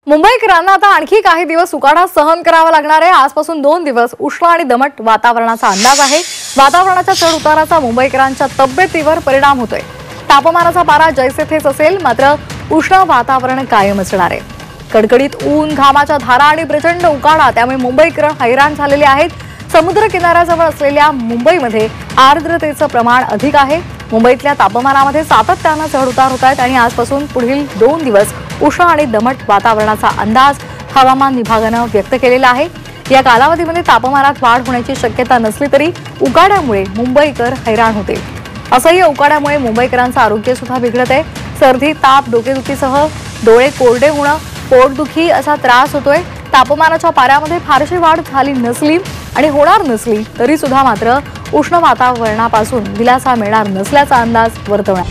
मुंबईकरांना आता आणखी काही दिवस उकाडा सहन करावा लागणार आहे। आजपासून 2 दिवस उष्ण आणि दमट वातावरणाचा अंदाज आहे। वातावरणाच्या चढ उताराचा मुंबईकरांच्या तब्येतीवर परिणाम होतोय। तापमानाचा पारा जैसे थेच असेल, मात्र उष्ण वातावरण कायम असणार आहे। कडकडीत ऊन, घामाच्या धारा आणि प्रचंड उकाडा, त्यामुळे मुंबईकर हैराण झालेले आहेत। समुद्र किनाऱ्याजवळ असलेल्या मुंबईमध्ये आर्द्रतेचं प्रमाण अधिक आहे। मुंबईतल्या तापमानामध्ये सातत्याने चढ उतार होत आहेत आणि आजपासून पुढील 2 दिवस उष्ण आणि दमट वातावरणाचा अंदाज हवामान विभागाने व्यक्त केलेला आहे। या कालावधीमध्ये तापमानात वाढ होण्याची शक्यता नसली तरी उकाड्यामुळे मुंबईकर हैराण होतील। असह्य उकाड्यामुळे मुंबईकरांचं आरोग्य सुद्धा बिघडत आहे। सर्दी, ताप, डोकेदुखीसह डोळे कोरडे होणं, पोटदुखी असा त्रास होतोय। तापमानाच्या पाऱ्यामध्ये फारशी वाढ झाली नसली आणि होणार नसली तरी सुद्धा मात्र उष्ण वातावरणापासून दिलासा मिळणार नसल्याचा अंदाज वर्तवण्यात